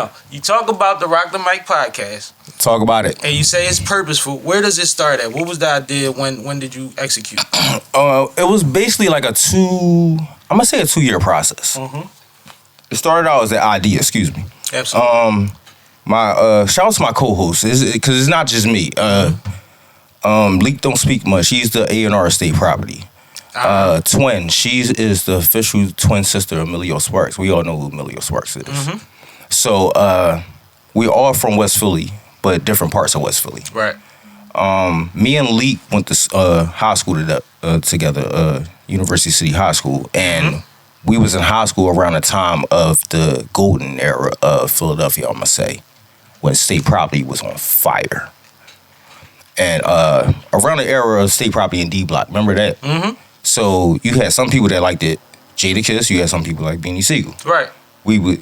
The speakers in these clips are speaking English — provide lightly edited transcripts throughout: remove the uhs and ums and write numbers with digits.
Now, you talk about the RoCTheMic Podcast. Talk about it. And you say it's purposeful. Where does it start at? What was the idea? When did you execute? It was basically like a 2-year process. Mm-hmm. It started out as an idea, excuse me. Absolutely. My shout out to my co-host, because it's not just me. Leak don't speak much. She's the A&R Estate Property. Twin, she is the official twin sister of Emilio Sparks. We all know who Emilio Sparks is. Mm-hmm. So we all from West Philly, but different parts of West Philly. Right. Me and Leak went to high school together, University City High School, and we was in high school around the time of the golden era of Philadelphia, I must say, when state property was on fire. And around the era of state property in D Block, remember that? Mm-hmm. So you had some people that liked it, Jadakiss. You had some people like Beanie Siegel. Right. We was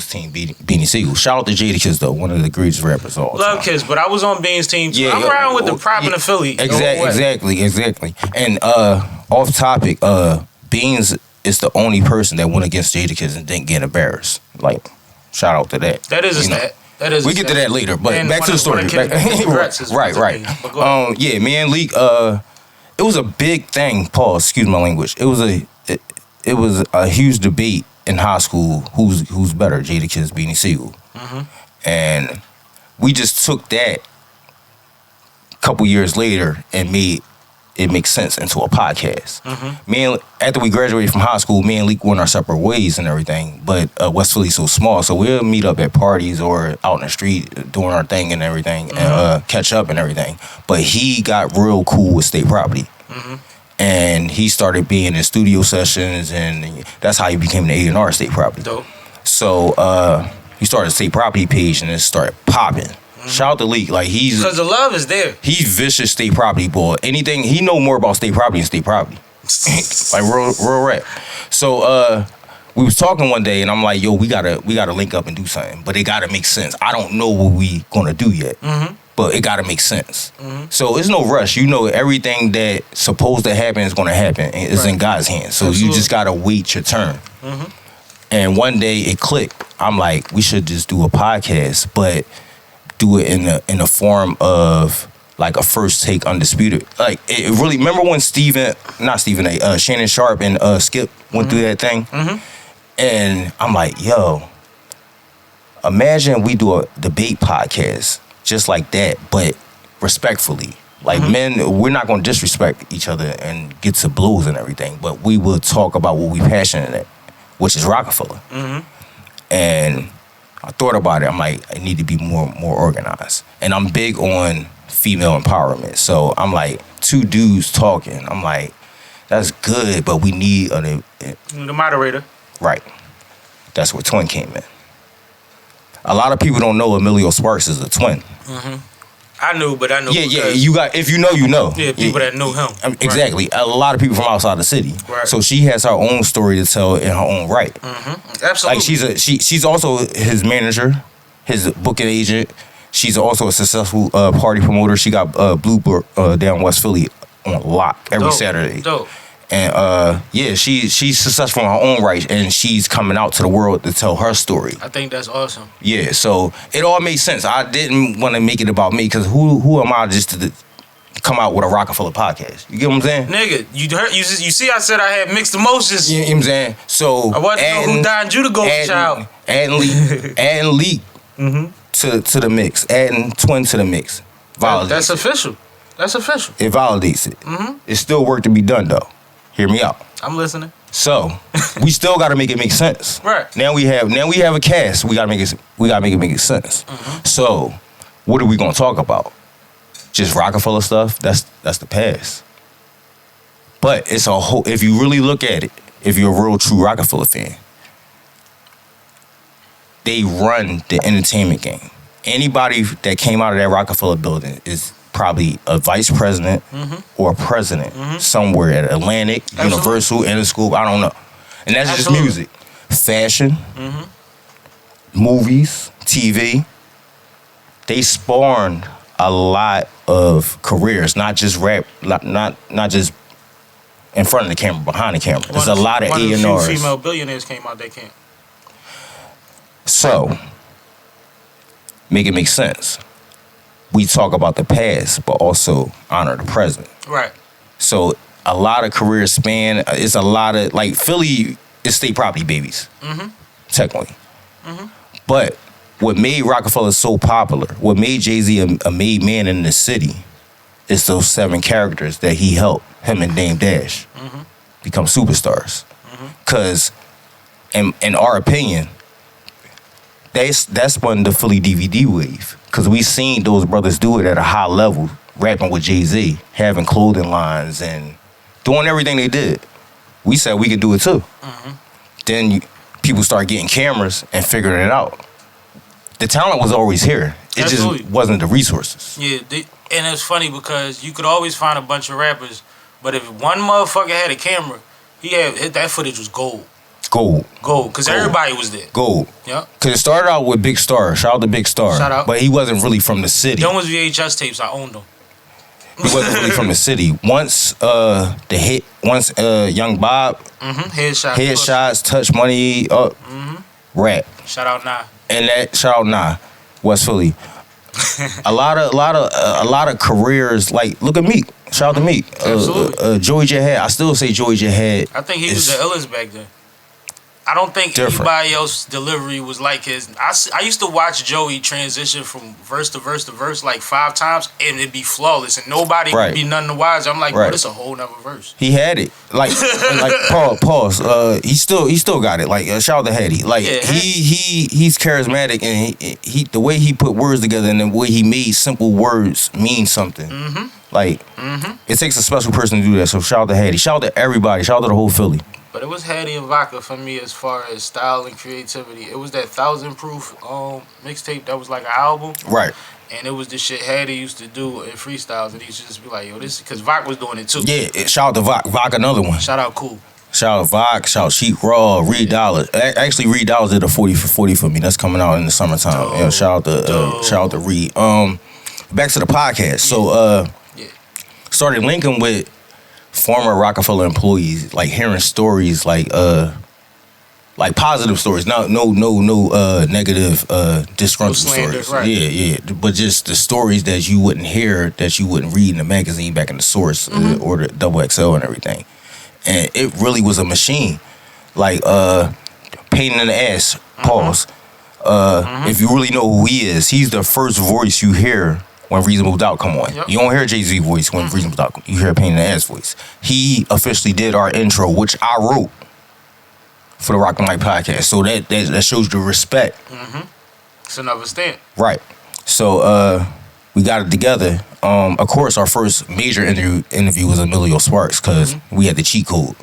team Beanie Siegel. Shout out to Jadakiss though, one of the greatest rappers of all time. Love Kiss, but I was on Bean's team too. Yeah, I'm around with the prop in the Philly. Exactly. And off topic, Beans is the only person that went against Jadakiss and didn't get embarrassed. Like, shout out to that. That is a stat. That is. We get to that later, but and back to the story. Right. Yeah, me and Leak. It was a big thing. Pause. Excuse my language. It was a huge debate in high school. Who's better, Jadakiss, Beanie Siegel? Mm-hmm. And we just took that a couple years later and made it make sense into a podcast. Mm-hmm. After we graduated from high school, me and Leak went our separate ways and everything. But West Philly's so small, so we'll meet up at parties or out in the street doing our thing and everything, and catch up and everything. But he got real cool with state property. Mm-hmm. And he started being in studio sessions, and that's how he became the A&R State Property. Dope. So he started a state property page, and it started popping. Shout out to Leak, like because the love is there. He's vicious state property boy. Anything he know more about state property than state property, like real rap. So we was talking one day, and I'm like, yo, we gotta link up and do something, but it gotta make sense. I don't know what we gonna do yet, but it gotta make sense. So it's no rush. You know, everything that supposed to happen is gonna happen. It's in God's hands. So you just gotta wait your turn. And one day it clicked. I'm like, we should just do a podcast, but do it in the form of like a first take undisputed. Like it really. Remember when Shannon Sharp and Skip went through that thing, and I'm like, yo, imagine we do a debate podcast just like that, but respectfully. Like men, we're not gonna disrespect each other and get to blows and everything, but we will talk about what we passionate at, which is Rockefeller. And I thought about it. I'm like, I need to be more organized. And I'm big on female empowerment. So I'm like, two dudes talking. I'm like, that's good, but we need the moderator. Right. That's where Twin came in. A lot of people don't know Emilio Sparks is a twin. I knew, but I knew. Yeah. You got. If you know, you know. Yeah, people that knew him. Exactly. Right. A lot of people from outside the city. Right. So she has her own story to tell in her own right. Absolutely. Like she's also his manager, his booking agent. She's also a successful party promoter. She got Bluebird down West Philly on lock every Saturday. Dope. And she's successful in her own right, and she's coming out to the world to tell her story. I think that's awesome. Yeah, so it all made sense. I didn't want to make it about me because who am I just to come out with a Rockefeller podcast? You get what I'm saying? Nigga, you see I said I had mixed emotions. You know what I'm saying? So I wanted to know who died Judah Golden Child. Adding Leak to the mix. Adding Twin to the mix. That's official. That's official. It validates it. It's still work to be done though. Hear me out. I'm listening. So we still got to make it make sense. Right. Now we have a cast. We got to make it make sense. So what are we gonna talk about? Just Rockefeller stuff? That's the past. But it's a whole. If you really look at it, if you're a real true Rockefeller fan, they run the entertainment game. Anybody that came out of that Rockefeller building is probably a vice president or a president somewhere at Atlantic, Universal, Interscope, I don't know. And that's just music. Fashion, movies, TV. They spawned a lot of careers, not just rap, not just in front of the camera, behind the camera. There's a lot of A&Rs. One of the few female billionaires came out that camp. So, make it make sense. We talk about the past, but also honor the present. Right. So a lot of career span, it's a lot of, like, Philly is state property babies, technically. But what made Rockefeller so popular, what made Jay-Z a made man in the city, is those 7 characters that he helped, him and Dame Dash, become superstars. Because, in our opinion, that's when the Philly DVD wave. Because we seen those brothers do it at a high level, rapping with Jay-Z, having clothing lines and doing everything they did. We said we could do it too. Then people start getting cameras and figuring it out. The talent was always here. It just wasn't the resources. Yeah, and it's funny because you could always find a bunch of rappers, but if one motherfucker had a camera, that footage was gold. Gold, because everybody was there. Gold. Yeah. Because it started out with Big Star. Shout out to Big Star. Shout out. But he wasn't really from the city. Them was VHS tapes. I owned them. He wasn't really from the city. Once Young Bob, Headshots, Touch Money, rap. Shout out Nah. And that shout out Nah, West Philly. a lot of careers, like, look at Meek. Shout out to Meek. Joey J Head. I still say Joey J Head. I think he was the illest back then. I don't think anybody else's delivery was like his. I used to watch Joey transition from verse to verse to verse like 5 times, and it'd be flawless, and nobody would be none the wiser. I'm like, bro, this a whole nother verse. He had it. Like, pause. He still got it. Like, shout out to Hattie. Like, he's charismatic, and he the way he put words together and the way he made simple words mean something. Like, it takes a special person to do that. So shout out to Hattie. Shout out to everybody. Shout out to the whole Philly. But it was Hattie and Vodka for me as far as style and creativity. It was that 1,000 Proof mixtape that was like an album. Right. And it was the shit Hattie used to do in freestyles. And he used to just be like, yo, this is because Vodka was doing it too. Yeah, shout out to Vodka, another one. Shout out Cool. Shout out Vodka, shout out Sheik Raw, Reed Dollars. Actually, Reed Dollars did a 40 for 40 for me. That's coming out in the summertime. Yeah, shout out to Reed. Back to the podcast. So, started linking with former Rockefeller employees, like hearing stories, like positive stories, no negative disgruntled stories. Right. Yeah, but just the stories that you wouldn't hear, that you wouldn't read in the magazine back in the Source or the Double XL and everything. And it really was a machine, like pain in the ass. Pause. If you really know who he is, he's the first voice you hear when Reasonable Doubt come on. Yep. You don't hear Jay-Z voice when Reasonable Doubt. You hear Pain in the Ass voice. He officially did our intro, which I wrote for the RoCTheMic Podcast. So that shows the respect. It's another stamp. Right. So we got it together. Of course, our first major interview was Emilio Sparks because we had the cheat code.